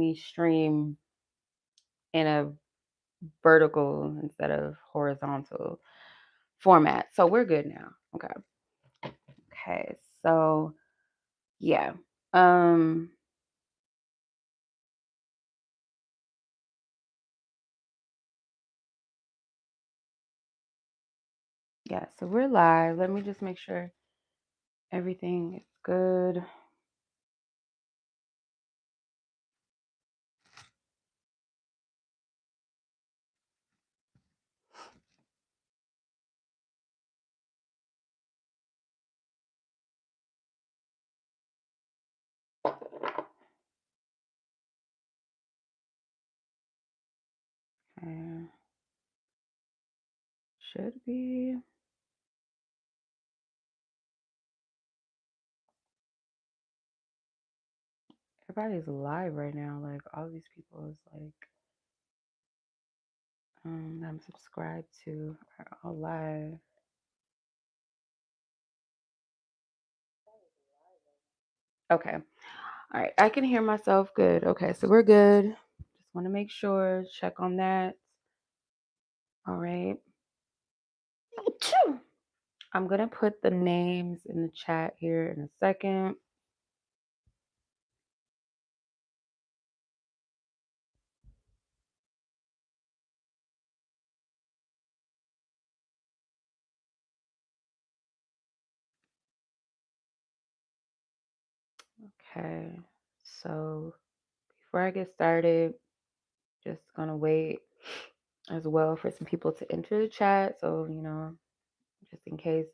me stream in a vertical instead of horizontal format. So we're good now. Okay. Okay. So yeah. Um yeah, so we're live. Let me just make sure everything is good. Okay. Should be. Everybody's live right now. Like all these people is like I'm subscribed to are all live. Okay. All right. I can hear myself good. Okay, so we're good. Just want to make sure, check on that. All right. Achoo. I'm gonna put the names in the chat here in a second. Okay. So before I get started, just gonna wait as well for some people to enter the chat. So, just in case.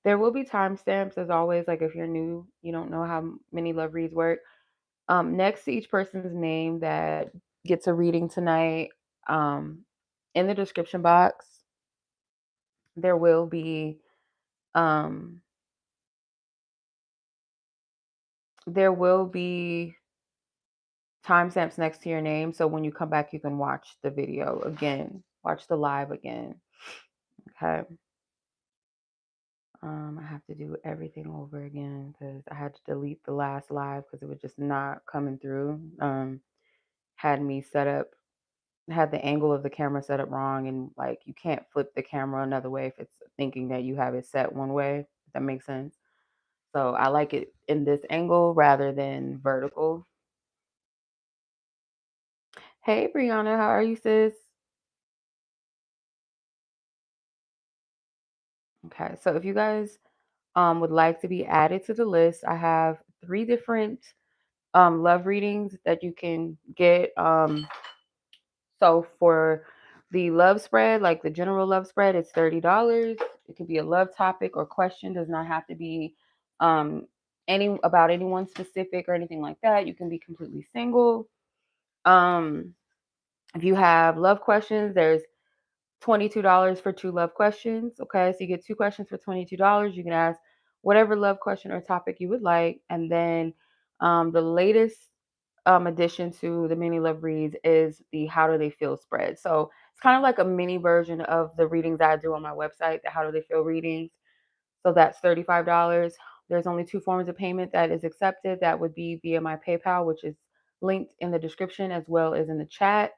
There will be timestamps as always. Like if you're new, you don't know how many love reads work. Next to each person's name that gets a reading tonight, um, in the description box, there will be um, there will be timestamps next to your name. So when you come back, you can watch the video again, watch the live again. Okay. I have to do everything over again because I had to delete the last live because it was just not coming through. Had me set up, had the angle of the camera set up wrong, and like you can't flip the camera another way if it's thinking that you have it set one way. If that makes sense. So I like it in this angle rather than vertical. Hey Breyonna, how are you, sis? Okay, so if you guys would like to be added to the list, I have 3 different love readings that you can get. So for the love spread, like the general love spread, it's $30. It could be a love topic or question, does not have to be um any about anyone specific or anything like that. You can be completely single. Um if you have love questions, there's $22 for 2 love questions. Okay, so you get 2 questions for $22. You can ask whatever love question or topic you would like. And then the latest addition to the mini love reads is the How Do They Feel spread. So it's kind of like a mini version of the readings that I do on my website, the How Do They Feel readings. So that's $35. There's only 2 forms of payment that is accepted. That would be via my PayPal, which is linked in the description as well as in the chat,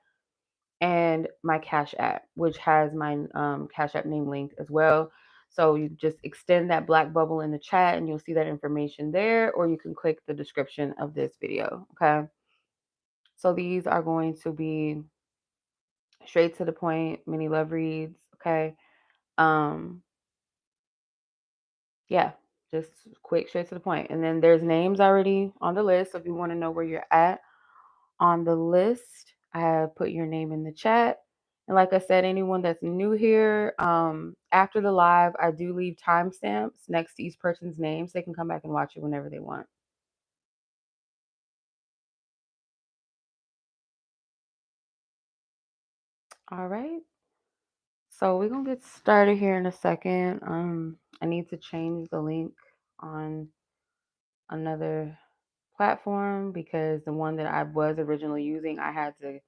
and my Cash App, which has my Cash App name linked as well. So you just extend that black bubble in the chat and you'll see that information there, or you can click the description of this video. Okay. So these are going to be straight to the point, mini love reads. Okay. Um, yeah, just quick, straight to the point. And then there's names already on the list. So if you want to know where you're at on the list, I have put your name in the chat. And like I said, anyone that's new here, after the live, I do leave timestamps next to each person's name so they can come back and watch it whenever they want. All right. So we're gonna get started here in a second. I need to change the link on another platform because the one that I was originally using, I had to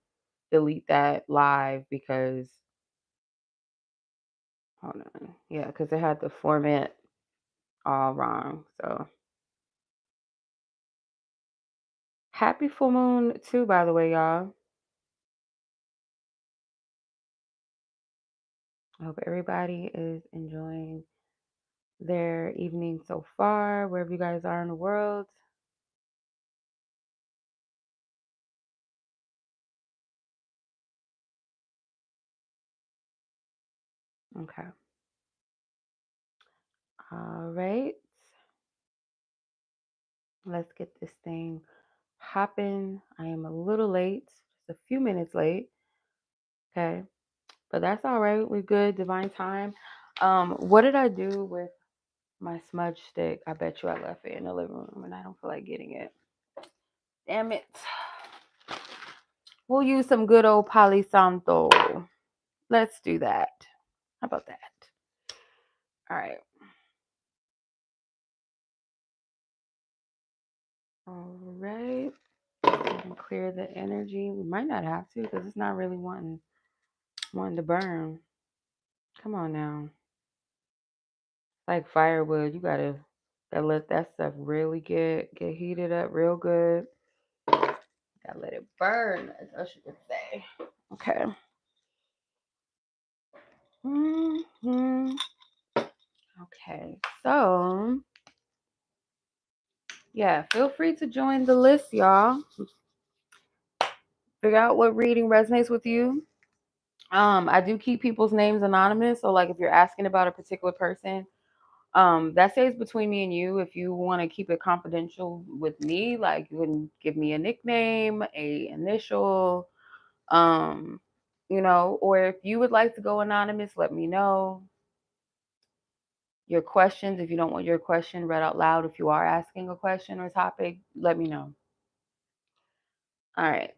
delete that live because hold on. Yeah, because it had the format all wrong. So Happy full moon too, by the way, y'all. I hope everybody is enjoying their evening so far, wherever you guys are in the world. Okay. All right. Let's get this thing hopping. I am a little late, just a few minutes late. Okay. But that's all right. We're good. Divine time. What did I do with my smudge stick? I bet you I left it in the living room and I don't feel like getting it. Damn it. We'll use some good old Palo Santo. Let's do that. How about that? All right. All right. Clear the energy. We might not have to because it's not really wanting to burn. Come on now. Like firewood, you gotta let that stuff really get heated up real good. Gotta let it burn, as Usher would say. Okay. Okay. So yeah, feel free to join the list, y'all. Figure out what reading resonates with you. I do keep people's names anonymous, so like if you're asking about a particular person, that stays between me and you. If you want to keep it confidential with me, like you can give me a nickname, a initial, or if you would like to go anonymous, let me know. Your questions, if you don't want your question read out loud, if you are asking a question or topic, let me know. All right.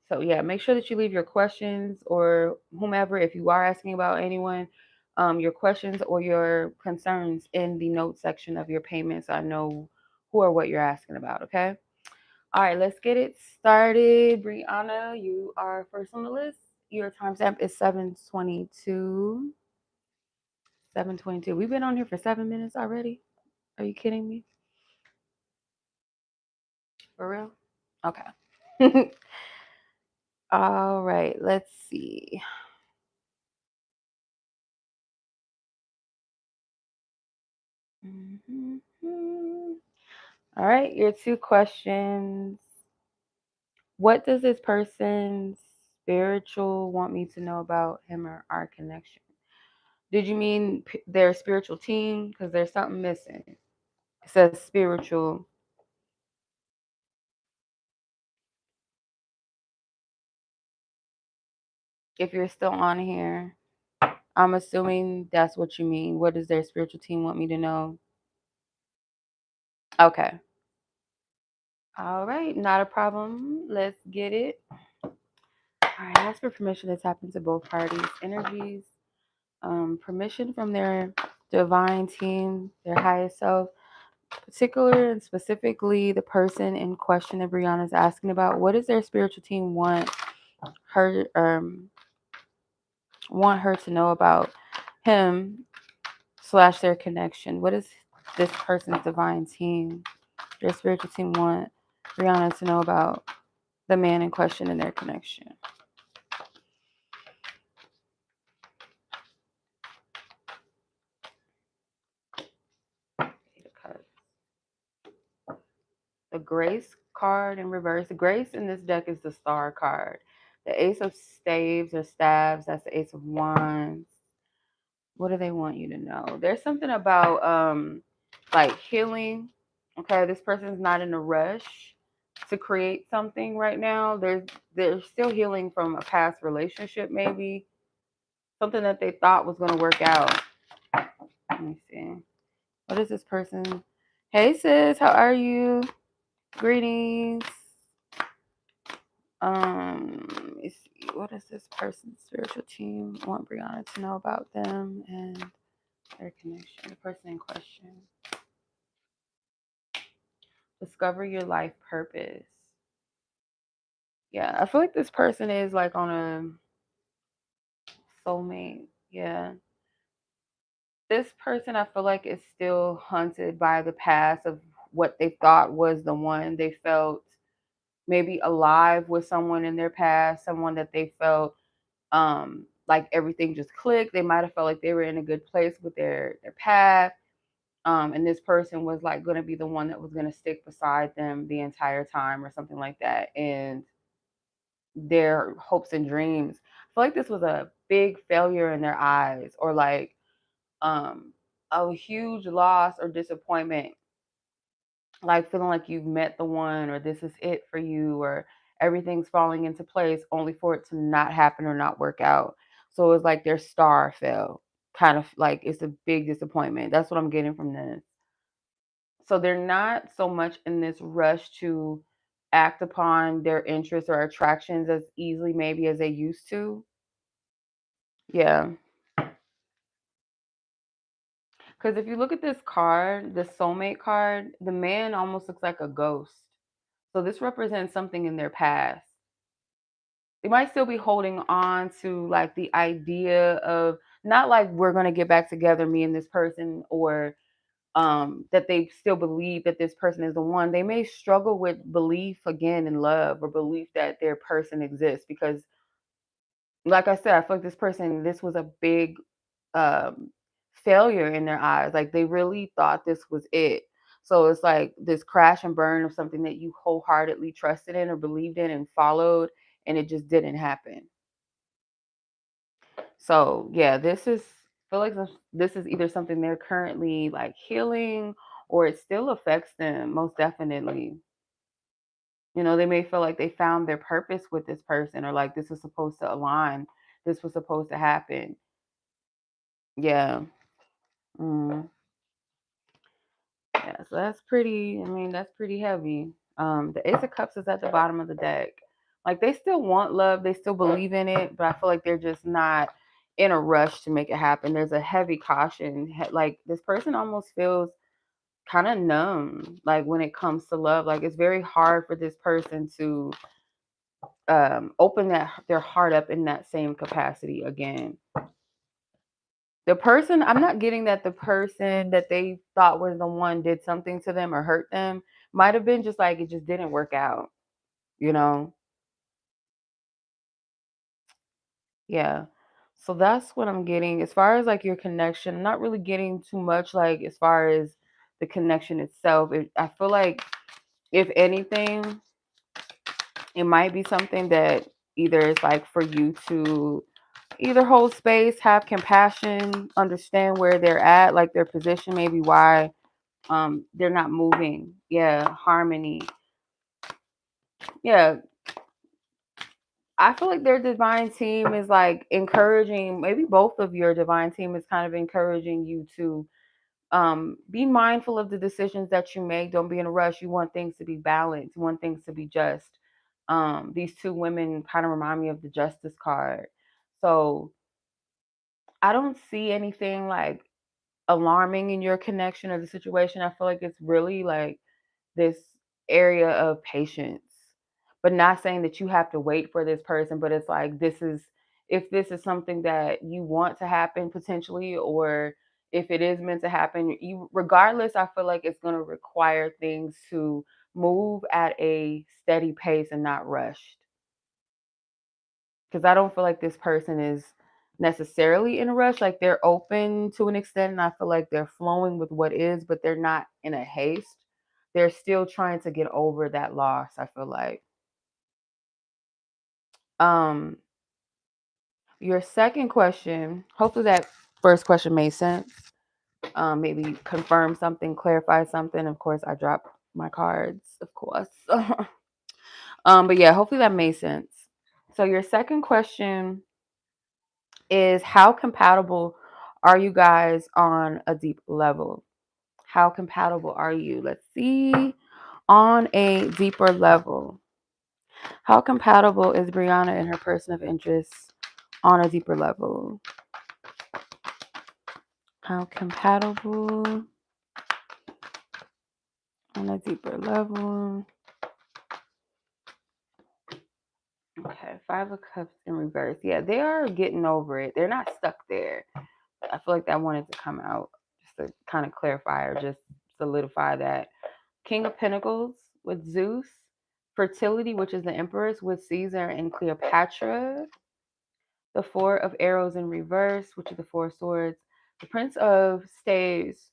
So yeah, make sure that you leave your questions or whomever, if you are asking about anyone, your questions or your concerns in the notes section of your payment, so I know who or what you're asking about. Okay. All right, let's get it started. Breyonna, you are first on the list. Your timestamp is 7:22. 7:22. We've been on here for 7 minutes already. Are you kidding me? For real? Okay. All right, let's see. All right, your two questions. What does this person's spiritual want me to know about him or our connection? Did you mean their spiritual team? Because there's something missing. It says spiritual. If you're still on here, I'm assuming that's what you mean. What does their spiritual team want me to know? Okay. All right, not a problem. Let's get it. All right, ask for permission to tap into both parties' energies. Permission from their divine team, their highest self, particular and specifically the person in question that Breyonna is asking about. What does their spiritual team her want her to know about him / their connection? What does this person's divine team, their spiritual team, want Breyonna to know about the man in question and their connection? The Grace card in reverse. The Grace in this deck is the Star card. The Ace of Staves or Staves, that's the Ace of Wands. What do they want you to know? There's something about like healing. Okay, this person's not in a rush to create something right now. They're still healing from a past relationship, maybe. Something that they thought was gonna work out. Let me see. What is this person? Hey sis, how are you? Greetings. Let me see. What does this person's spiritual team want Breyonna to know about them and their connection? The person in question. Discover your life purpose. Yeah, I feel like this person is like on a soulmate. Yeah. This person, I feel like, is still haunted by the past of what they thought was the one. They felt maybe alive with someone in their past, someone that they felt like everything just clicked. They might have felt like they were in a good place with their path. And this person was like going to be the one that was going to stick beside them the entire time or something like that. And their hopes and dreams, I feel like this was a big failure in their eyes, or like um, a huge loss or disappointment, like feeling like you've met the one, or this is it for you, or everything's falling into place only for it to not happen or not work out. So it's like their star fell, kind of like it's a big disappointment. That's what I'm getting from this. So they're not so much in this rush to act upon their interests or attractions as easily maybe as they used to. Yeah. Because if you look at this card, the soulmate card, the man almost looks like a ghost. So this represents something in their past. They might still be holding on to like the idea of, not like we're going to get back together, me and this person, or that they still believe that this person is the one. They may struggle with belief again in love, or belief that their person exists, because like I said, I feel like this person, this was a big um failure in their eyes. Like they really thought this was it. So it's like this crash and burn of something that you wholeheartedly trusted in or believed in and followed, and it just didn't happen. So yeah, this is, I feel like this is either something they're currently like healing, or it still affects them most definitely. They may feel like they found their purpose with this person, or like this was supposed to align, this was supposed to happen. Yeah. Mm. Yeah, so that's pretty, I mean, that's pretty heavy. The Ace of Cups is at the bottom of the deck. Like they still want love, they still believe in it, but I feel like they're just not in a rush to make it happen. There's a heavy caution. Like this person almost feels kind of numb, like when it comes to love. Like it's very hard for this person to open their heart up in that same capacity again. The person, I'm not getting that the person that they thought was the one did something to them or hurt them. Might have been just like it just didn't work out, you know? Yeah. So that's what I'm getting. As far as like your connection, I'm not really getting too much like as far as the connection itself. I feel like if anything, it might be something that either is like for you to either hold space, have compassion, understand where they're at, like their position, maybe why they're not moving. Yeah, harmony. Yeah, I feel like their divine team is like encouraging, maybe both of your divine team is kind of encouraging you to be mindful of the decisions that you make. Don't be in a rush. You want things to be balanced, you want things to be just. These two women kind of remind me of the Justice card. So I don't see anything like alarming in your connection or the situation. I feel like it's really like this area of patience, but not saying that you have to wait for this person, but it's like this is, if this is something that you want to happen potentially, or if it is meant to happen, you regardless, I feel like it's going to require things to move at a steady pace and not rushed. Because I don't feel like this person is necessarily in a rush. Like they're open to an extent, and I feel like they're flowing with what is, but they're not in a haste. They're still trying to get over that loss, I feel like. Um, your second question, hopefully that first question made sense. Maybe confirm something, clarify something. Of course, I dropped my cards, of course. But yeah, hopefully that made sense. So your second question is, how compatible are you guys on a deep level? How compatible are you? Let's see. On a deeper level, how compatible is Breyonna and her person of interest on a deeper level? How compatible on a deeper level? Okay, Five of Cups in reverse. Yeah, they are getting over it. They're not stuck there. I feel like that wanted to come out just to kind of clarify or just solidify that. King of Pentacles with Zeus. Fertility, which is the Empress with Caesar and Cleopatra. The Four of Arrows in reverse, which is the Four of Swords. The Prince of Staves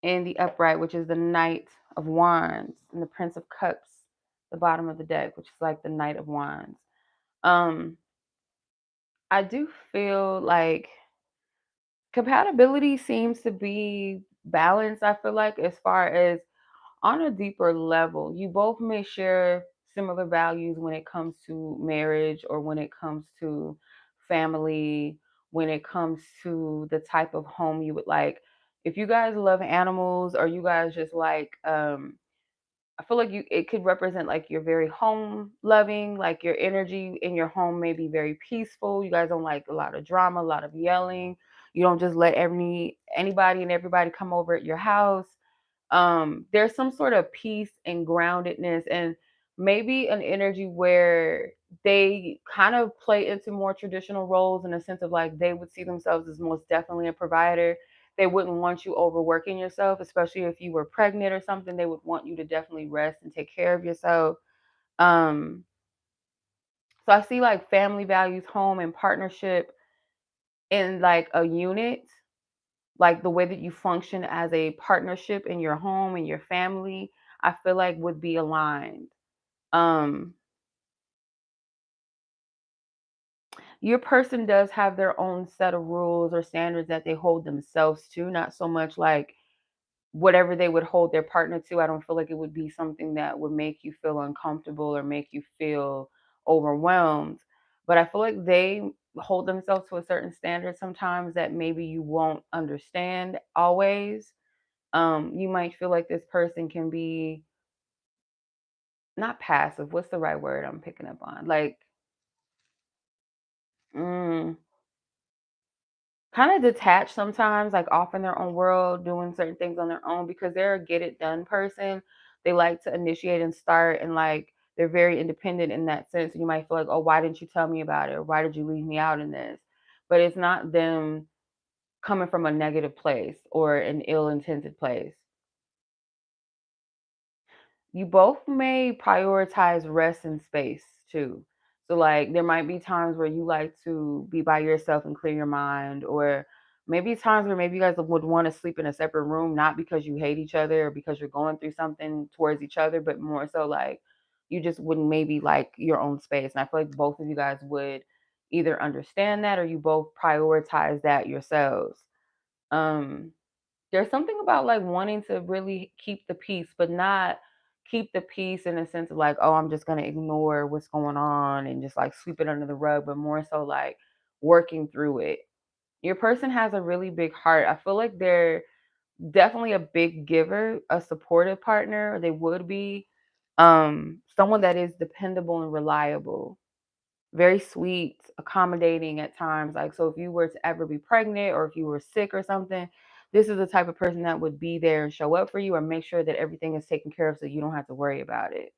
in the upright, which is the Knight of Wands, and the Prince of Cups, the bottom of the deck, which is like the Knight of Wands. I do feel like compatibility seems to be balanced. I feel like, as far as on a deeper level, you both may share similar values when it comes to marriage, or when it comes to family, when it comes to the type of home you would like. If you guys love animals, or you guys just like, I feel like it could represent like you're very home loving, like your energy in your home may be very peaceful. You guys don't like a lot of drama, a lot of yelling. You don't just let anybody and everybody come over at your house. There's some sort of peace and groundedness, and maybe an energy where they kind of play into more traditional roles, in a sense of like they would see themselves as most definitely a provider. They wouldn't want you overworking yourself, especially if you were pregnant or something. They would want you to definitely rest and take care of yourself. um so I see like family values, home, and partnership in like a unit, like the way that you function as a partnership in your home and your family, I feel like would be aligned. Um, your person does have their own set of rules or standards that they hold themselves to, not so much like whatever they would hold their partner to. I don't feel like it would be something that would make you feel uncomfortable or make you feel overwhelmed. But I feel like they hold themselves to a certain standard sometimes that maybe you won't understand always. You might feel like this person can be not passive. What's the right word I'm picking up on? Like, mm, kind of detached sometimes, like off in their own world, doing certain things on their own, because they're a get it done person. They like to initiate and start, and like they're very independent in that sense. You might feel like, oh, why didn't you tell me about it? Or why did you leave me out in this? But it's not them coming from a negative place or an ill intended place. You both may prioritize rest and space too. So like there might be times where you like to be by yourself and clear your mind, or maybe times where maybe you guys would want to sleep in a separate room, not because you hate each other or because you're going through something towards each other, but more so like you just wouldn't maybe like your own space. And I feel like both of you guys would either understand that, or you both prioritize that yourselves. Um there's something about like wanting to really keep the peace, but not keep the peace in a sense of like, oh, I'm just going to ignore what's going on and just like sweep it under the rug, but more so like working through it. Your person has a really big heart. I feel like they're definitely a big giver, a supportive partner. They would be someone that is dependable and reliable, very sweet, accommodating at times. Like, so if you were to ever be pregnant or if you were sick or something, this is the type of person that would be there and show up for you, or make sure that everything is taken care of so you don't have to worry about it.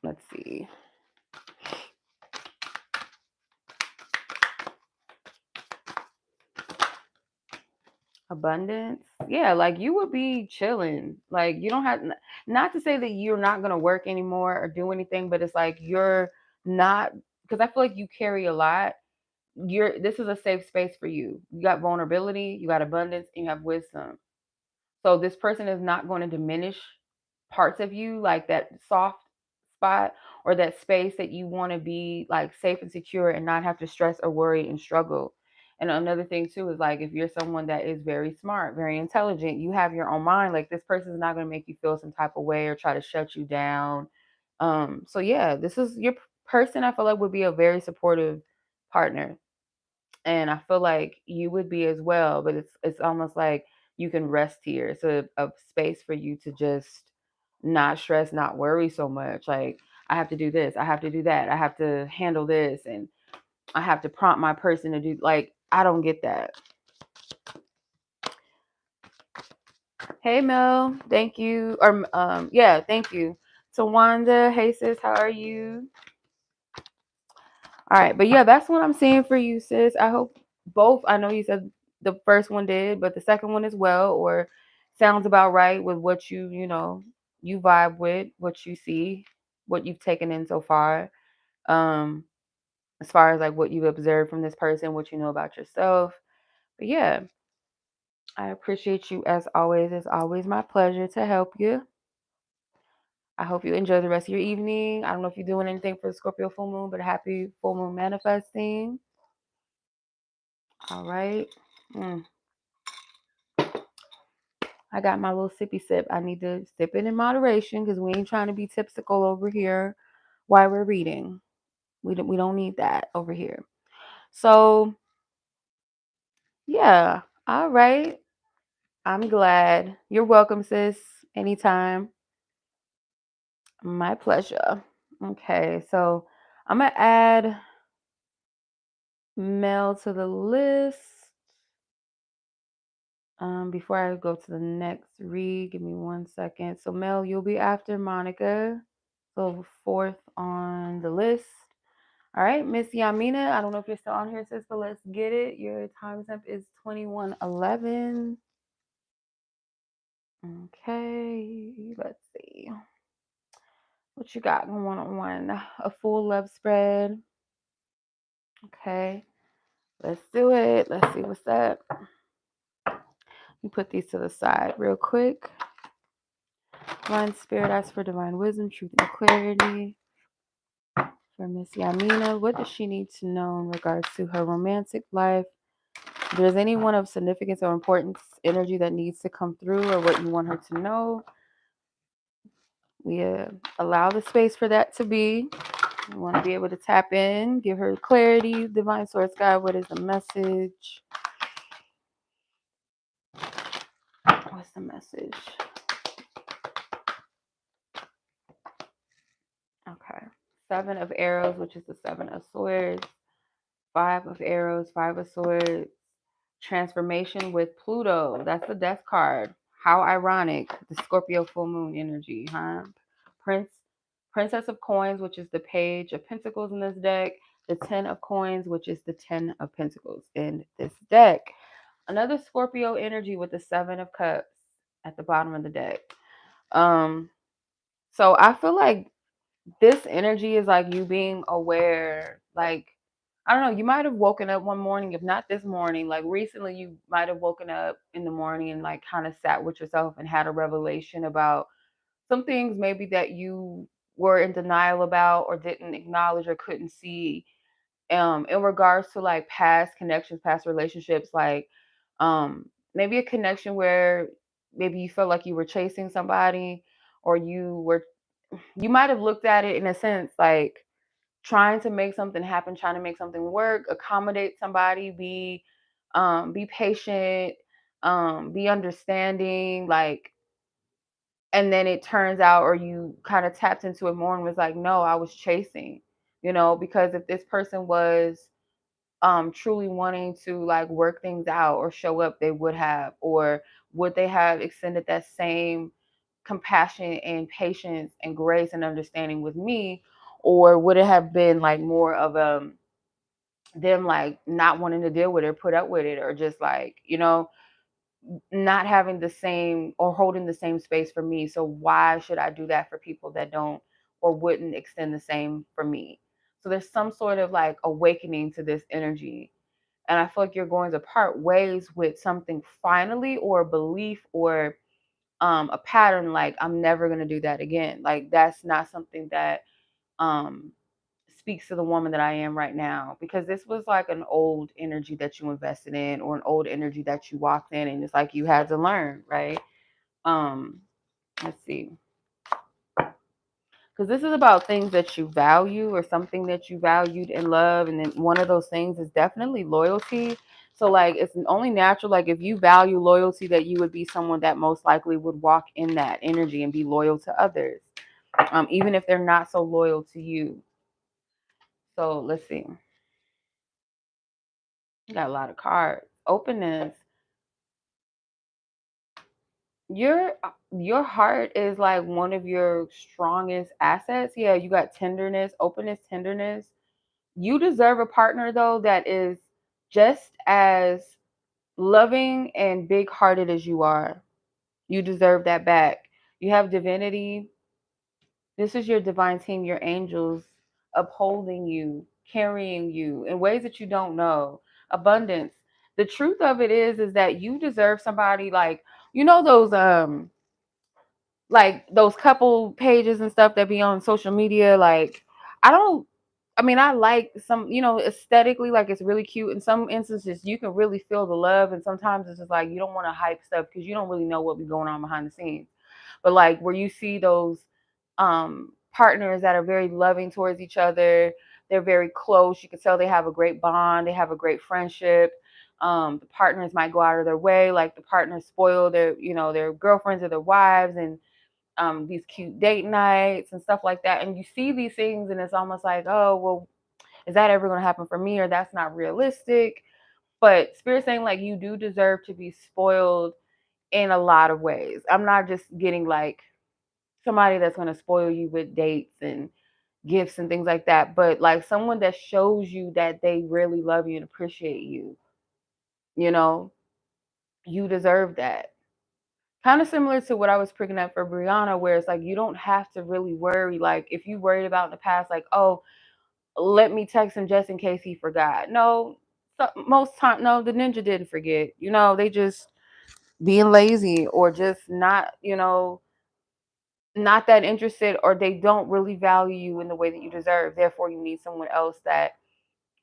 Let's see. Abundance. Yeah, like you would be chilling. Like you don't have, not to say that you're not going to work anymore or do anything, but it's like you're not, because I feel like you carry a lot. This is a safe space for you. You got vulnerability, you got abundance, and you have wisdom. So this person is not going to diminish parts of you, like that soft spot or that space that you want to be like safe and secure and not have to stress or worry and struggle. And another thing too is like if you're someone that is very smart, very intelligent, you have your own mind, like this person is not going to make you feel some type of way or try to shut you down. So yeah, this is your person. I feel like would be a very supportive partner, and I feel like you would be as well. But it's almost like you can rest here. It's a space for you to just not stress, not worry so much. Like I have to do this, I have to do that, I have to handle this, and I have to prompt my person to do. Like I don't get that. Hey Mel, thank you. Or yeah, thank you. So Wanda, hey sis, how are you? All right, but yeah, that's what I'm seeing for you, sis. I hope both. I know you said the first one did, but the second one as well, or sounds about right with what you you vibe with, what you see, what you've taken in so far. As far as like what you've observed from this person, what you know about yourself. But yeah, I appreciate you as always. It's always my pleasure to help you. I hope you enjoy the rest of your evening. I don't know if you're doing anything for the Scorpio full moon, but happy full moon manifesting. All right. I got my little sippy sip. I need to sip it in moderation because we ain't trying to be tipsical over here while we're reading. We don't need that over here. So yeah. All right. I'm glad. You're welcome, sis. Anytime. My pleasure. Okay, so I'm gonna add Mel to the list. Before I go to the next read, give me 1 second. So Mel, you'll be after Monica. So fourth on the list. All right, Miss Yaminah. I don't know if you're still on here, sis, but let's get it. Your time stamp is 2111. Okay, let's see. What you got going on? A full love spread. Okay, let's do it. Let's see what's up. You put these to the side real quick. Divine Spirit asks for divine wisdom, truth, and clarity. For Miss Yaminah, what does she need to know in regards to her romantic life? If there's anyone of significance or importance, energy that needs to come through, or what you want her to know, we allow the space for that to be. We want to be able to tap in, give her clarity. Divine Source Guide, what is the message? What's the message? Okay. 7 of Arrows, which is the 7 of Swords. 5 of Arrows, 5 of Swords. Transformation with Pluto. That's the Death card. How ironic. The Scorpio full moon energy, huh? Princess of Coins, which is the Page of Pentacles in this deck. The 10 of Coins, which is the 10 of Pentacles in this deck. Another Scorpio energy with the 7 of Cups at the bottom of the deck. So I feel like this energy is like you being aware. Like, I don't know, you might have woken up one morning, if not this morning, like recently you might have woken up in the morning and like kind of sat with yourself and had a revelation about some things maybe that you were in denial about or didn't acknowledge or couldn't see, in regards to like past connections, past relationships, like maybe a connection where maybe you felt like you were chasing somebody, or you might have looked at it in a sense like trying to make something happen, trying to make something work, accommodate somebody, be patient, be understanding, like, and then it turns out, or you kind of tapped into it more and was like, no, I was chasing, because if this person was truly wanting to like work things out or show up, they would have, or would they have extended that same compassion and patience and grace and understanding with me, or would it have been like more of them like not wanting to deal with it, or put up with it, or just like not having the same or holding the same space for me. So why should I do that for people that don't or wouldn't extend the same for me? So there's some sort of like awakening to this energy. And I feel like you're going to part ways with something finally, or a belief, or a pattern, like I'm never going to do that again. Like that's not something that um, speaks to the woman that I am right now, because this was like an old energy that you invested in, or an old energy that you walked in, and it's like you had to learn, right? Let's see. Because this is about things that you value, or something that you valued and love. And then one of those things is definitely loyalty. So like it's only natural, like if you value loyalty, that you would be someone that most likely would walk in that energy and be loyal to others, even if they're not so loyal to you. So let's see. You got a lot of cards. Openness. Your heart is like one of your strongest assets. Yeah, you got tenderness, openness, tenderness. You deserve a partner though that is just as loving and big-hearted as you are. You deserve that back. You have divinity. This is your divine team, your angels upholding you, carrying you in ways that you don't know. Abundance. The truth of it is that you deserve somebody like, those couple pages and stuff that be on social media. Like, I don't, I mean, I like some, aesthetically, like it's really cute. In some instances, you can really feel the love. And sometimes it's just like, you don't want to hype stuff because you don't really know what be going on behind the scenes. But like where you see those partners that are very loving towards each other, they're very close. You can tell they have a great bond. They have a great friendship. The partners might go out of their way. Like the partners spoil their girlfriends or their wives, and these cute date nights and stuff like that. And you see these things and it's almost like, oh, well, is that ever going to happen for me? Or that's not realistic. But Spirit's saying like you do deserve to be spoiled in a lot of ways. I'm not just getting like somebody that's going to spoil you with dates and gifts and things like that, but like someone that shows you that they really love you and appreciate you. You know, you deserve that. Kind of similar to what I was picking up for Breyonna, where it's like you don't have to really worry. Like if you worried about in the past, like, oh, let me text him just in case he forgot. No, most time, no, the ninja didn't forget. They just being lazy or just not, not that interested, or they don't really value you in the way that you deserve. Therefore, you need someone else that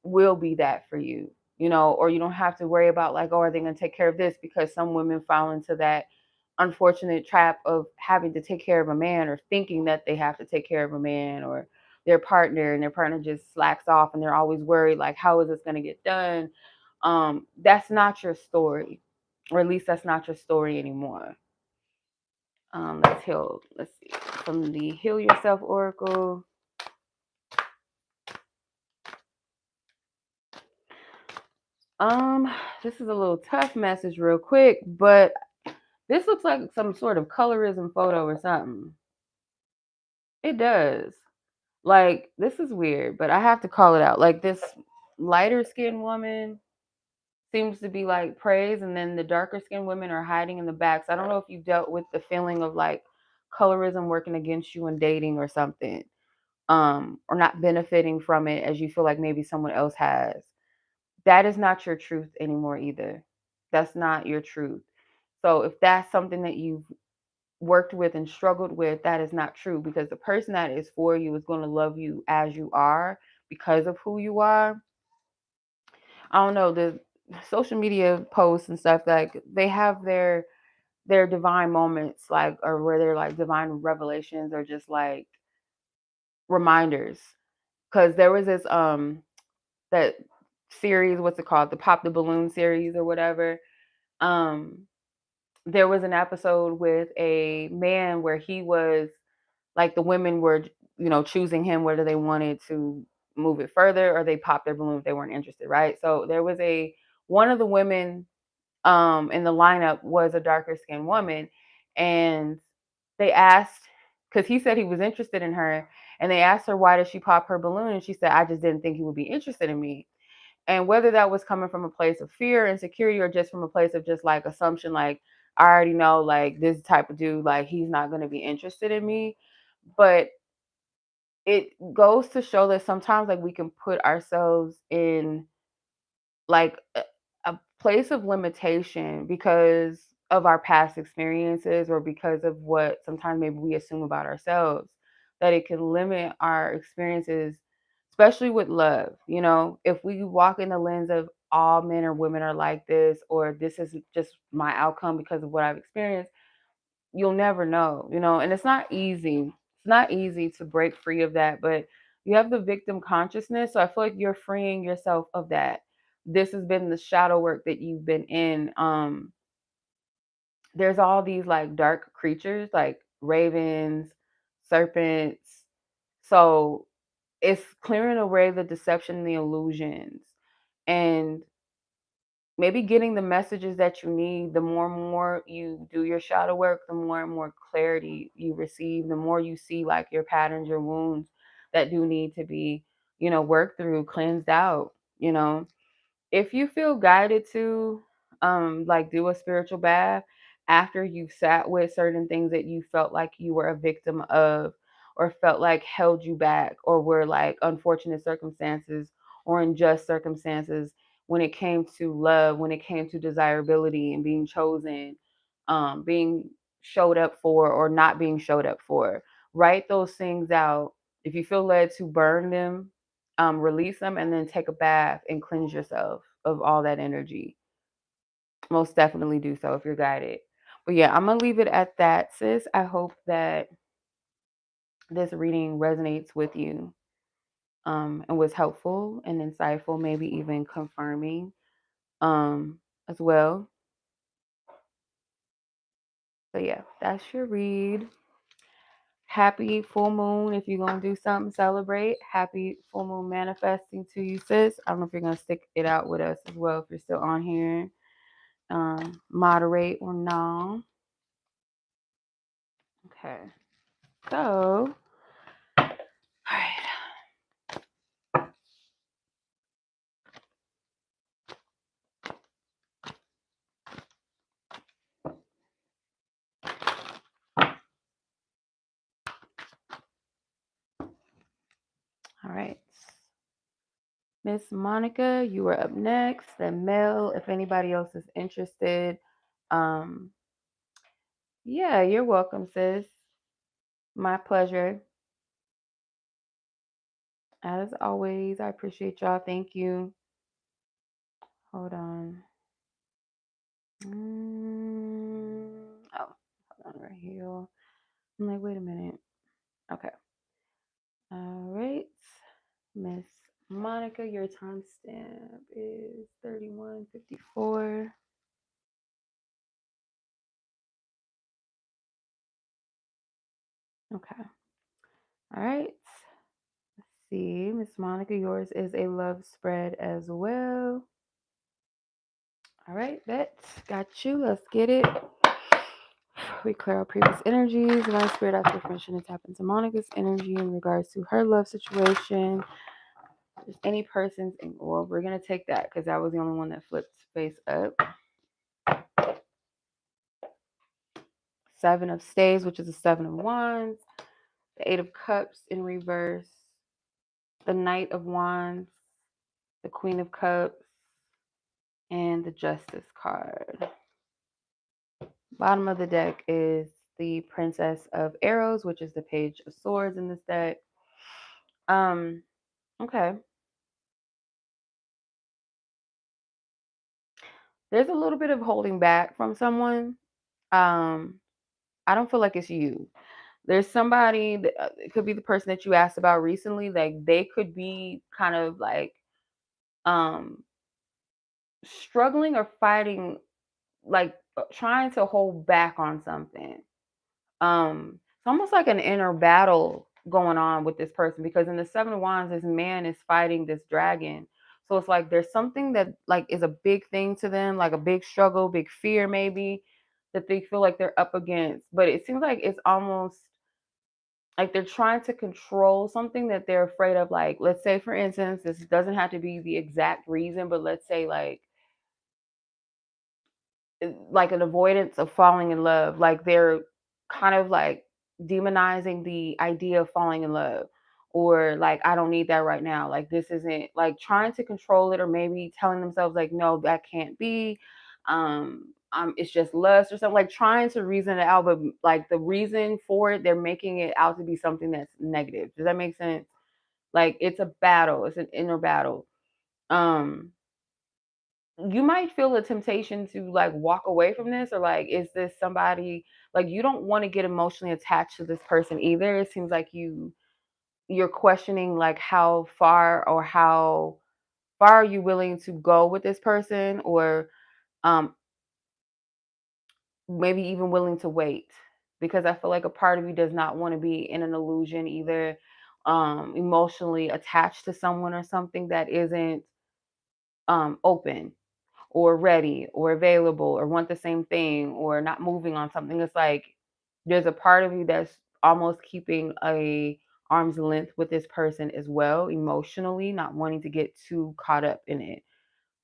will be that for you, or you don't have to worry about like, oh, are they going to take care of this? Because some women fall into that unfortunate trap of having to take care of a man or thinking that they have to take care of a man or their partner, and their partner just slacks off and they're always worried like, how is this going to get done? That's not your story, or at least that's not your story anymore. Let's see, from the Heal Yourself Oracle. This is a little tough message real quick, but this looks like some sort of colorism photo or something. It does. Like, this is weird, but I have to call it out. Like, this lighter skinned woman seems to be like praised, and then the darker skinned women are hiding in the back. So I don't know if you dealt with the feeling of like colorism working against you in dating or something, or not benefiting from it as you feel like maybe someone else has. That is not your truth anymore either. That's not your truth. So if that's something that you've worked with and struggled with, that is not true, because the person that is for you is going to love you as you are because of who you are. I don't know, the social media posts and stuff, like they have their divine moments, like, or where they're like divine revelations or just like reminders. Because there was this that series, what's it called, the Pop the Balloon series or whatever. There was an episode with a man where he was like, the women were, choosing him whether they wanted to move it further or they popped their balloon if they weren't interested, right? So there was one of the women in the lineup was a darker skinned woman, and they asked, because he said he was interested in her, and they asked her, why did she pop her balloon? And she said, I just didn't think he would be interested in me. And whether that was coming from a place of fear, insecurity, or just from a place of just like assumption, like, I already know like this type of dude, like he's not going to be interested in me. But it goes to show that sometimes like we can put ourselves in like a place of limitation because of our past experiences, or because of what sometimes maybe we assume about ourselves, that it can limit our experiences, especially with love. If we walk in the lens of all men or women are like this, or this is just my outcome because of what I've experienced, you'll never know, and it's not easy. It's not easy to break free of that, but you have the victim consciousness. So I feel like you're freeing yourself of that. This has been the shadow work that you've been in. There's all these like dark creatures like ravens, serpents. So it's clearing away the deception and the illusions, and maybe getting the messages that you need. The more and more you do your shadow work, the more and more clarity you receive, the more you see like your patterns, your wounds that do need to be, worked through, cleansed out. If you feel guided to like do a spiritual bath, after you've sat with certain things that you felt like you were a victim of, or felt like held you back, or were like unfortunate circumstances or unjust circumstances when it came to love, when it came to desirability and being chosen, being showed up for or not being showed up for. Write those things out. If you feel led to burn them, release them, and then take a bath and cleanse yourself of all that energy. Most definitely do so if you're guided. But yeah, I'm going to leave it at that, sis. I hope that this reading resonates with you, and was helpful and insightful, maybe even confirming, as well. So yeah, that's your read. Happy full moon. If you're going to do something, celebrate. Happy full moon manifesting to you, sis. I don't know if you're going to stick it out with us as well if you're still on here. Moderate or no. Okay. So, all right. All right. Miss Monica, you are up next. Then Mel, if anybody else is interested. Yeah, you're welcome, sis. My pleasure. As always, I appreciate y'all. Thank you. Hold on. Oh, hold on right here. I'm like, wait a minute. Okay. All right. Miss Monica, your timestamp is 31:54. Okay. All right. Let's see. Miss Monica, yours is a love spread as well. All right, bet. Got you. Let's get it. We clear our previous energies. Divine Spirit, after permission to tap into Monica's energy in regards to her love situation. Just any person's, well, we're going to take that because that was the only one that flipped face up. Seven of Staves, which is the Seven of Wands. The Eight of Cups in reverse. The Knight of Wands. The Queen of Cups. And the Justice card. Bottom of the deck is the Princess of Arrows, which is the Page of Swords in this deck. Okay. There's a little bit of holding back from someone. I don't feel like it's you. There's somebody that it could be the person that you asked about recently. Like they could be kind of like struggling or fighting, like trying to hold back on something. It's almost like an inner battle going on with this person, because in the Seven of Wands, this man is fighting this dragon. So it's like there's something that like is a big thing to them, like a big struggle, big fear maybe, that they feel like they're up against. But it seems like it's almost like they're trying to control something that they're afraid of. Like, let's say for instance, this doesn't have to be the exact reason, but let's say like an avoidance of falling in love. Like they're kind of like demonizing the idea of falling in love, or like, I don't need that right now. Like this isn't, like trying to control it, or maybe telling themselves like, no, that can't be. It's just lust or something, like trying to reason it out, but like the reason for it, they're making it out to be something that's negative. Does that make sense? Like it's a battle, it's an inner battle. You might feel a temptation to like walk away from this, or like, is this somebody, like you don't want to get emotionally attached to this person either. It seems like you're questioning like how far, or how far are you willing to go with this person, or um maybe even willing to wait, because I feel like a part of you does not want to be in an illusion either, emotionally attached to someone or something that isn't open or ready or available or want the same thing or not moving on something. It's like there's a part of you that's almost keeping a arm's length with this person as well, emotionally, not wanting to get too caught up in it.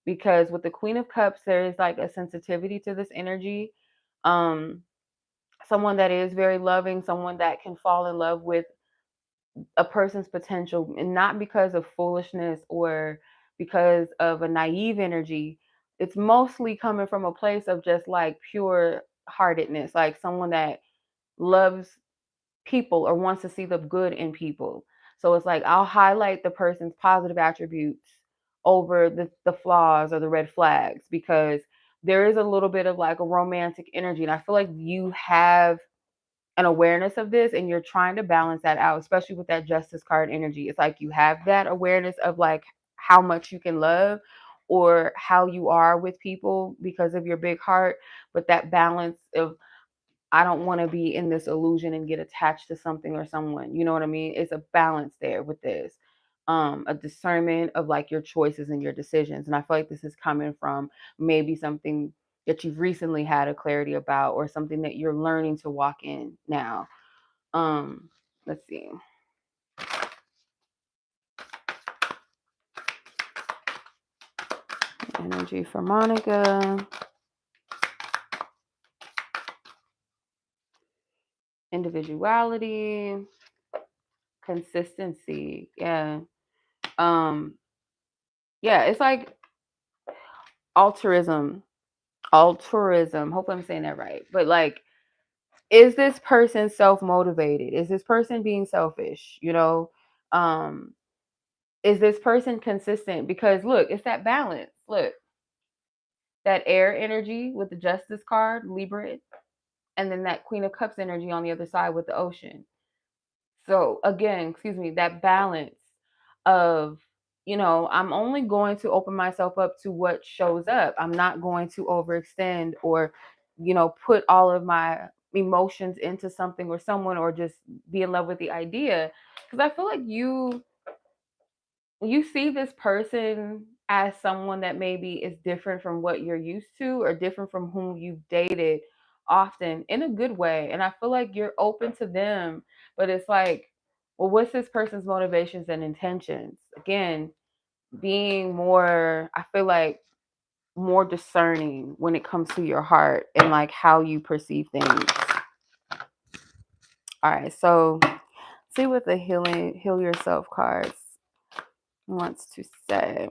Because with the Queen of Cups, there is like a sensitivity to this energy. Someone that is very loving, someone that can fall in love with a person's potential, and not because of foolishness or because of a naive energy. It's mostly coming from a place of just like pure heartedness, like someone that loves people or wants to see the good in people. So it's like I'll highlight the person's positive attributes over the flaws or the red flags, because there is a little bit of like a romantic energy. And I feel like you have an awareness of this and you're trying to balance that out, especially with that justice card energy. It's like you have that awareness of like how much you can love or how you are with people because of your big heart, but that balance of I don't want to be in this illusion and get attached to something or someone. You know what I mean? It's a balance there with this. A discernment of like your choices and your decisions. And I feel like this is coming from maybe something that you've recently had a clarity about or something that you're learning to walk in now. Let's see. Energy for Monica. Individuality. Consistency. Yeah. Um, yeah, it's like altruism. Altruism. Hope I'm saying that right. But like, is this person self-motivated? Is this person being selfish? You know, um, is this person consistent? Because look, it's that balance. Look, that air energy with the Justice card, Libra, and then that Queen of Cups energy on the other side with the ocean. So again, excuse me, that balance of, I'm only going to open myself up to what shows up. I'm not going to overextend or, put all of my emotions into something or someone or just be in love with the idea. Because I feel like you see this person as someone that maybe is different from what you're used to or different from whom you've dated often in a good way. And I feel like you're open to them, but it's like, well, what's this person's motivations and intentions? Again, being more, I feel like, more discerning when it comes to your heart and like how you perceive things. All right, so see what the heal yourself cards wants to say.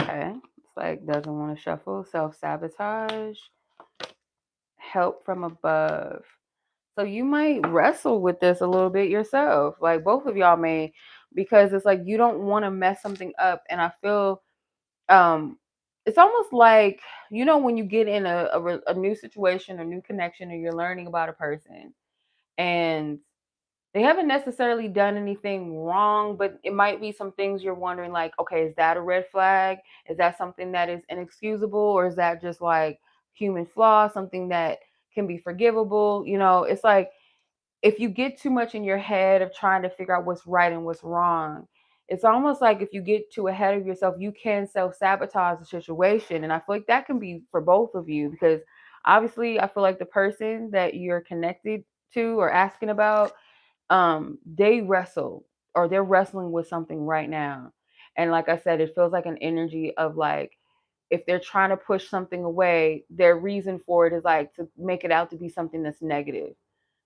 Okay, it's like doesn't want to shuffle, self-sabotage, help from above. So you might wrestle with this a little bit yourself. Like both of y'all may, because it's like you don't want to mess something up. And I feel it's almost like, when you get in a new situation, a new connection, or you're learning about a person and they haven't necessarily done anything wrong, but it might be some things you're wondering, like, okay, is that a red flag? Is that something that is inexcusable? Or is that just like human flaw, something that can be forgivable? It's like if you get too much in your head of trying to figure out what's right and what's wrong, it's almost like if you get too ahead of yourself, you can self-sabotage the situation. And I feel like that can be for both of you, because obviously I feel like the person that you're connected to or asking about, they wrestle or they're wrestling with something right now. And like I said, it feels like an energy of like, if they're trying to push something away, their reason for it is like to make it out to be something that's negative,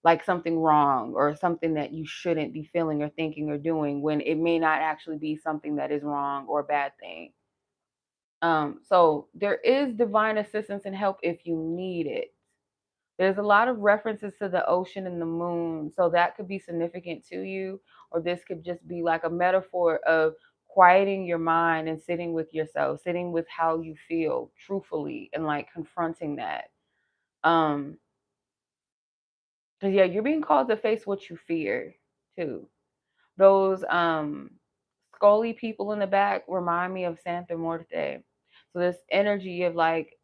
like something wrong or something that you shouldn't be feeling or thinking or doing, when it may not actually be something that is wrong or a bad thing. So there is divine assistance and help if you need it. There's a lot of references to the ocean and the moon, so that could be significant to you, or this could just be like a metaphor of quieting your mind and sitting with yourself, sitting with how you feel truthfully and like confronting that. Um, because yeah, you're being called to face what you fear too. Those scully people in the back remind me of Santa Muerte. So this energy of like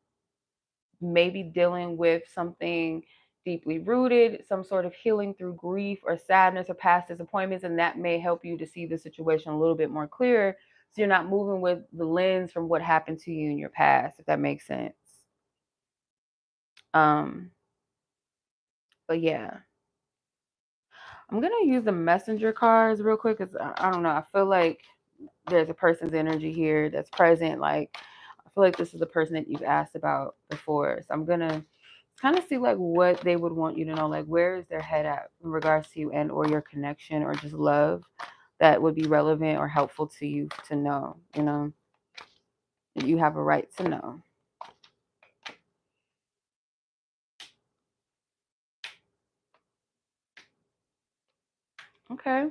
maybe dealing with something deeply rooted, some sort of healing through grief or sadness or past disappointments, and that may help you to see the situation a little bit more clear, so you're not moving with the lens from what happened to you in your past, if that makes sense. Um, but yeah, I'm gonna use the messenger cards real quick because I don't know. I feel like there's a person's energy here that's present. Like, I feel like this is the person that you've asked about before. So I'm gonna kind of see like what they would want you to know, like where is their head at in regards to you and or your connection or just love that would be relevant or helpful to you to know, you know. You have a right to know. Okay.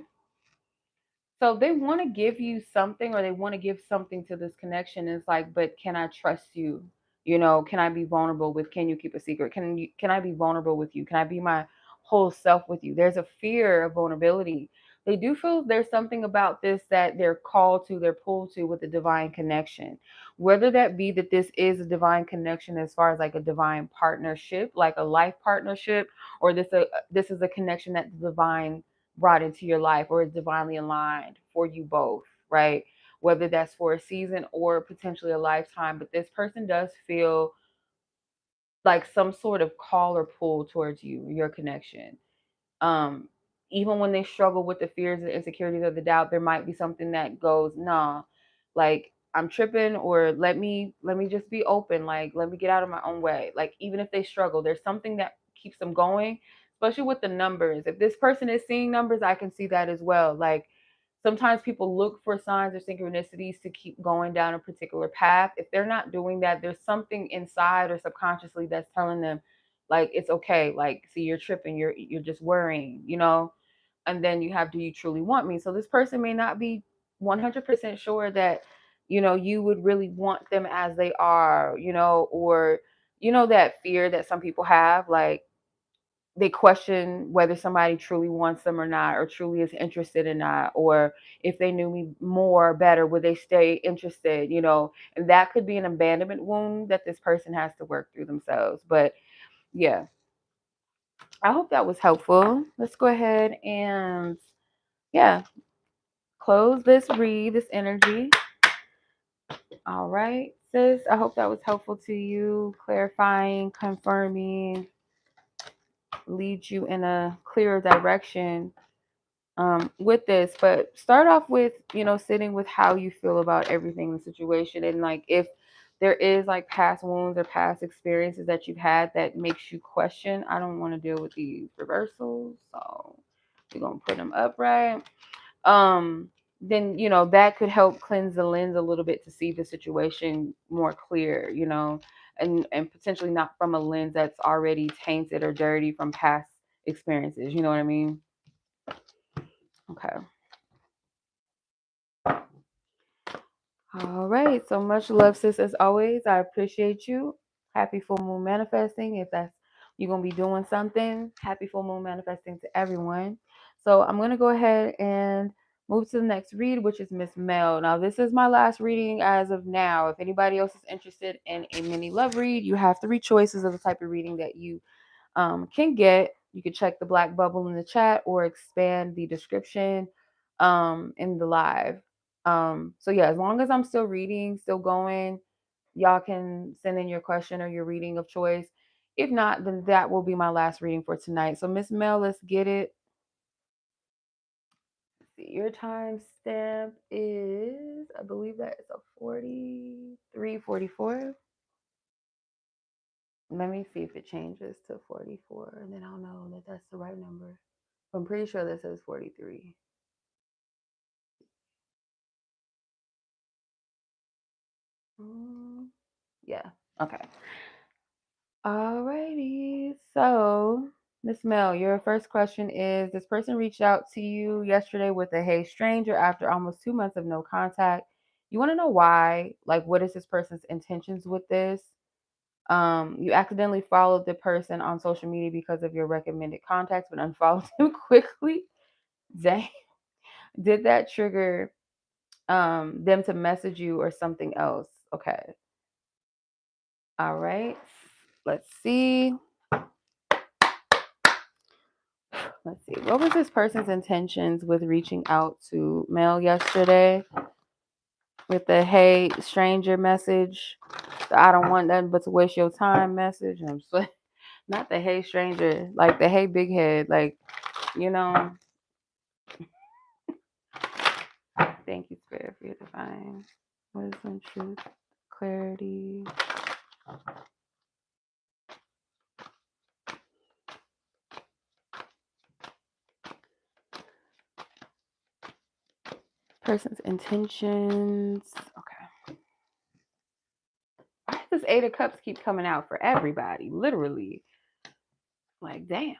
So they want to give you something or they want to give something to this connection. It's like, but can I trust you? You know, can I be vulnerable with, can you keep a secret? Can I be vulnerable with you? Can I be my whole self with you? There's a fear of vulnerability. They do feel there's something about this that they're called to, they're pulled to with a divine connection. Whether that be that this is a divine connection as far as like a divine partnership, like a life partnership, or this is a connection that the divine brought into your life or is divinely aligned for you both, right? Whether that's for a season or potentially a lifetime. But this person does feel like some sort of call or pull towards you, your connection. um Even when they struggle with the fears and insecurities of the doubt, there might be something that goes, nah, like I'm tripping, or let me just be open, like let me get out of my own way. Like even if they struggle, there's something that keeps them going, especially with the numbers. If this person is seeing numbers, I can see that as well. Like sometimes people look for signs or synchronicities to keep going down a particular path. If they're not doing that, there's something inside or subconsciously that's telling them like it's okay, like see, you're tripping, you're just worrying, you know. And then you have, do you truly want me? So this person may not be 100% sure that, you know, you would really want them as they are, you know. Or you know that fear that some people have, like they question whether somebody truly wants them or not, or truly is interested or not, or if they knew me more better, would they stay interested, you know. And that could be an abandonment wound that this person has to work through themselves. But yeah, I hope that was helpful. Let's go ahead and, yeah, close this energy. All right, sis. I hope that was helpful to you, clarifying, confirming, lead you in a clearer direction with this. But start off with, you know, sitting with how you feel about everything in the situation. And like if there is like past wounds or past experiences that you've had that makes you question, I don't want to deal with these reversals. So we're going to put them upright. Then, you know, that could help cleanse the lens a little bit to see the situation more clear, you know, and potentially not from a lens that's already tainted or dirty from past experiences. You know what I mean? Okay. All right. So much love, sis, as always. I appreciate you. Happy full moon manifesting. If that's you're gonna be doing something, happy full moon manifesting to everyone. So I'm gonna go ahead and move to the next read, which is Miss Mel. Now, this is my last reading as of now. If anybody else is interested in a mini love read, you have three choices of the type of reading that you can get. You can check the black bubble in the chat or expand the description in the live. So yeah, as long as I'm still reading, still going, y'all can send in your question or your reading of choice. If not, then that will be my last reading for tonight. So Miss Mel, let's get it. Let's see, your time stamp is, I believe that is a 43:44. Let me see if it changes to 44, and then I'll know that that's the right number. I'm pretty sure that says 43. Yeah. Okay. Alrighty. So, Miss Mel, your first question is: this person reached out to you yesterday with a "Hey stranger" after almost 2 months of no contact. You want to know why? Like, what is this person's intentions with this? You accidentally followed the person on social media because of your recommended contacts, but unfollowed him quickly. Dang. Did that trigger them to message you or something else? Okay. All right. Let's see. Let's see. What was this person's intentions with reaching out to Mel yesterday with the "Hey stranger" message? The "I don't want nothing but to waste your time" message. I'm just like, not the "Hey stranger," like the "Hey big head," like, you know. Thank you, Spirit, for your divine wisdom, truth, clarity. Person's intentions. Okay. Why does this Eight of Cups keep coming out for everybody? Literally. Like, damn.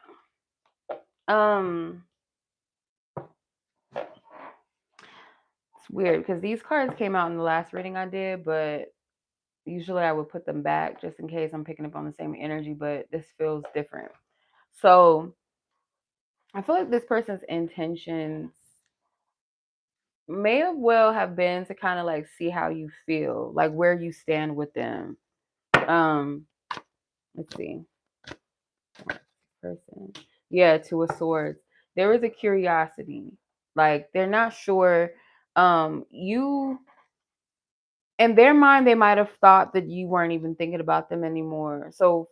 It's weird because these cards came out in the last reading I did, but usually I would put them back just in case I'm picking up on the same energy, but this feels different. So I feel like this person's intentions may have been to kind of like see how you feel, like where you stand with them. Let's see. Person. Yeah, Two of Swords. There is a curiosity. Like they're not sure. You in their mind, they might have thought that you weren't even thinking about them anymore. So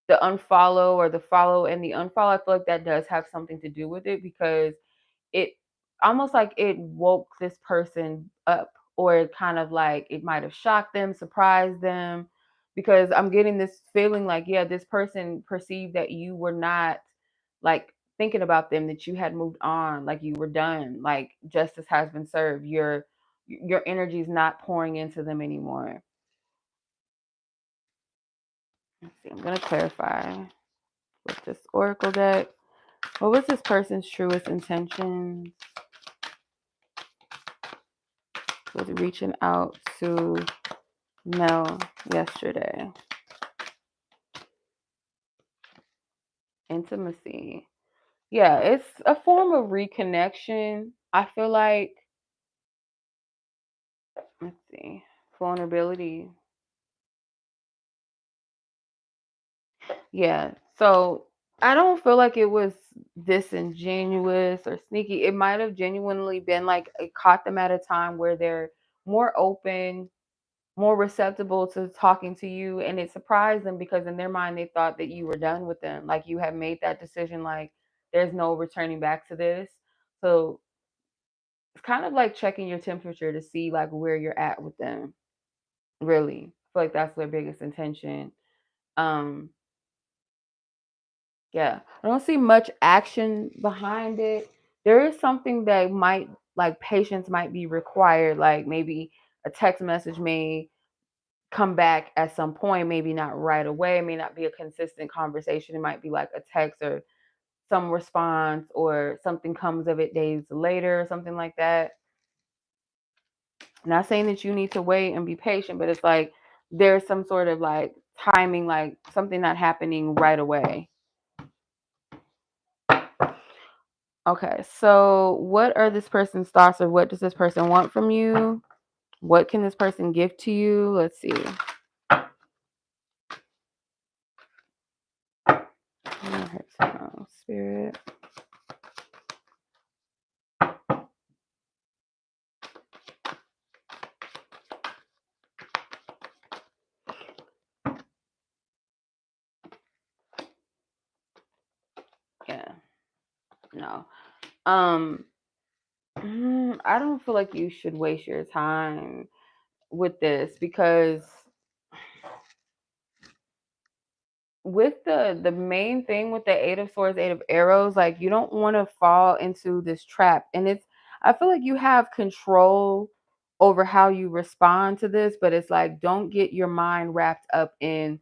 the unfollow or the follow and the unfollow, I feel like that does have something to do with it because it almost like it woke this person up, or it kind of like it might have shocked them, surprised them, because I'm getting this feeling like, yeah, this person perceived that you were not like thinking about them, that you had moved on, like you were done, like justice has been served. Your energy is not pouring into them anymore. Let's see, I'm going to clarify with this oracle deck. What was this person's truest intentions? Was reaching out to Mel yesterday. Intimacy. Yeah, it's a form of reconnection. I feel like, let's see, vulnerability. Yeah, so I don't feel like it was disingenuous or sneaky. It might have genuinely been like it caught them at a time where they're more open, more receptible to talking to you, and it surprised them because in their mind they thought that you were done with them, like you had made that decision, like there's no returning back to this. So it's kind of like checking your temperature to see like where you're at with them. Really, I feel like that's their biggest intention. um yeah, I don't see much action behind it. There is something that might, like, patience might be required, like maybe a text message may come back at some point, maybe not right away, it may not be a consistent conversation. It might be like a text or some response or something comes of it days later or something like that. Not saying that you need to wait and be patient, but it's like there's some sort of like timing, like something not happening right away. Okay, so what are this person's thoughts, or what does this person want from you? What can this person give to you? Let's see. Spirit. Yeah. No. I don't feel like you should waste your time with this because with the main thing with the Eight of Swords, Eight of Arrows, like you don't want to fall into this trap. And I feel like you have control over how you respond to this, but it's like don't get your mind wrapped up in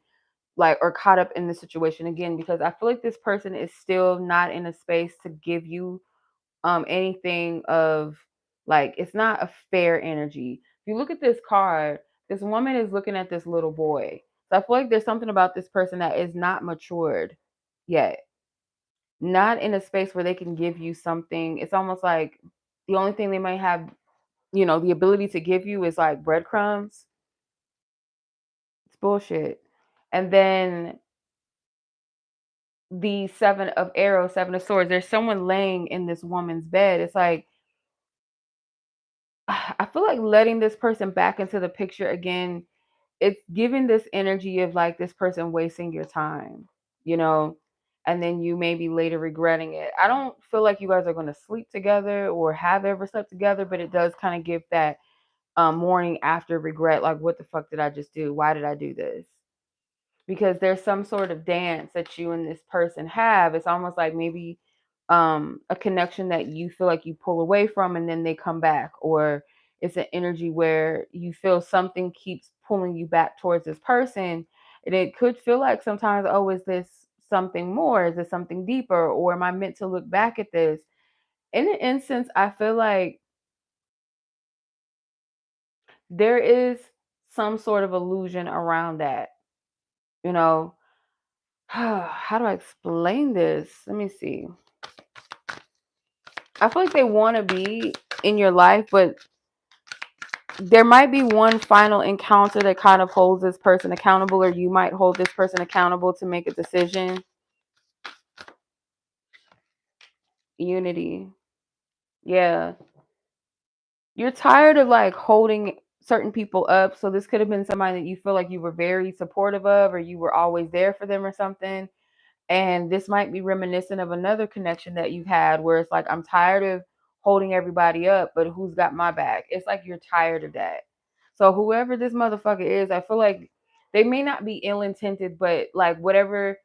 like or caught up in the situation again, because I feel like this person is still not in a space to give you anything of like, it's not a fair energy. If you look at this card, this woman is looking at this little boy. So I feel like there's something about this person that is not matured yet, not in a space where they can give you something. It's almost like the only thing they might have, the ability to give you is like breadcrumbs. It's bullshit. And then the Seven of Arrows, Seven of Swords, there's someone laying in this woman's bed. It's like, I feel like letting this person back into the picture again, it's giving this energy of like this person wasting your time, you know? and then you may be later regretting it. I don't feel like you guys are going to sleep together or have ever slept together, but it does kind of give that morning after regret, like, what the fuck did I just do? Why did I do this? Because there's some sort of dance that you and this person have. It's almost like maybe a connection that you feel like you pull away from and then they come back, or it's an energy where you feel something keeps pulling you back towards this person, and it could feel like sometimes, oh, is this something more? Is this something deeper? Or am I meant to look back at this? In an instance, I feel like there is some sort of illusion around that, you know. How do I explain this? Let me see. I feel like they want to be in your life, but there might be one final encounter that kind of holds this person accountable, or you might hold this person accountable to make a decision. Unity. Yeah. You're tired of like holding certain people up. So this could have been somebody that you feel like you were very supportive of, or you were always there for them or something. And this might be reminiscent of another connection that you've had where it's like, I'm tired of holding everybody up, but who's got my back? It's like you're tired of that. So whoever this motherfucker is, I feel like they may not be ill intended, but like whatever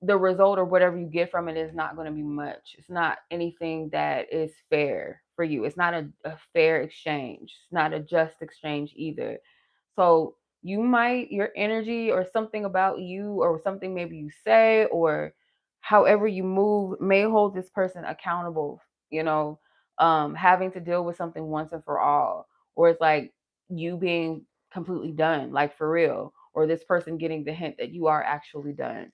the result or whatever you get from it is not going to be much. It's not anything that is fair for you. It's not a fair exchange. It's not a just exchange either. So you might, your energy or something about you or something maybe you say or however you move may hold this person accountable, you know, having to deal with something once and for all. Or it's like you being completely done, like for real, or this person getting the hint that you are actually done,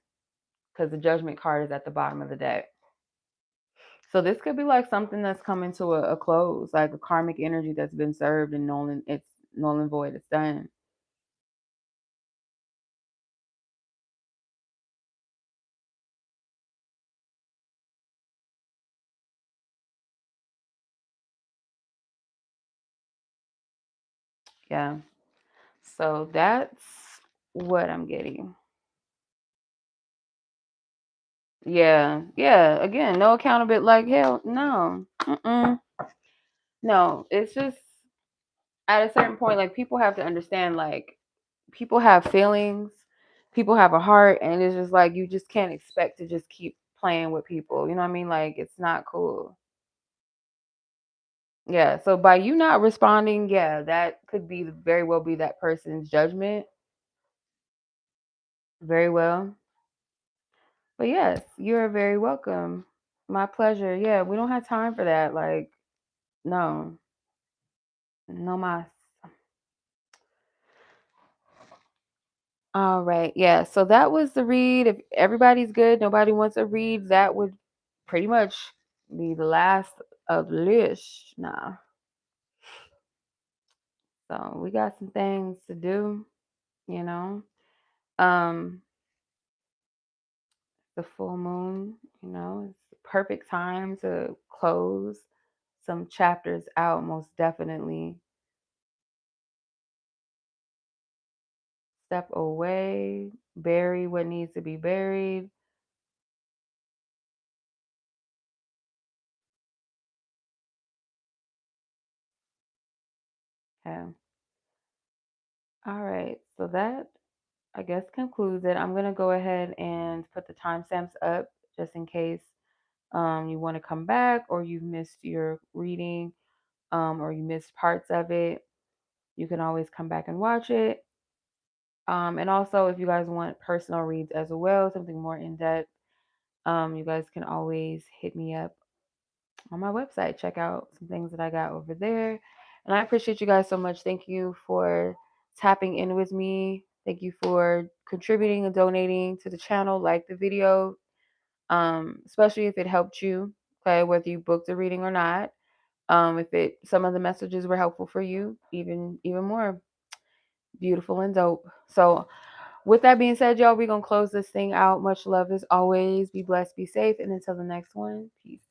because the judgment card is at the bottom of the deck. So this could be like something that's coming to a close, like a karmic energy that's been served and it's null and void. It's done. Yeah. So that's what I'm getting. Yeah. Yeah. Again, no accountability. Like hell, no. Mm-mm. No. It's just at a certain point, like people have to understand, like people have feelings, people have a heart, and it's just like you just can't expect to just keep playing with people. You know what I mean? Like it's not cool. Yeah. So by you not responding, yeah, that could be very well be that person's judgment. Very well. But yes, you're very welcome. My pleasure. Yeah, we don't have time for that. Like, no, no mas. All right. Yeah. So that was the read. If everybody's good, nobody wants a read, that would pretty much be the last of the list. Nah. So we got some things to do, you know. Um, the full moon, you know, it's the perfect time to close some chapters out, most definitely. Step away, bury what needs to be buried. Okay. All right. So that, I guess, concludes it. I'm going to go ahead and put the timestamps up just in case you want to come back or you've missed your reading or you missed parts of it. You can always come back and watch it. And also, if you guys want personal reads as well, something more in depth, you guys can always hit me up on my website. Check out some things that I got over there. And I appreciate you guys so much. Thank you for tapping in with me. Thank you for contributing and donating to the channel. Like the video, especially if it helped you, okay, whether you booked a reading or not. If it some of the messages were helpful for you, even more beautiful and dope. So with that being said, y'all, we're gonna close this thing out. Much love as always. Be blessed, be safe, and until the next one, peace.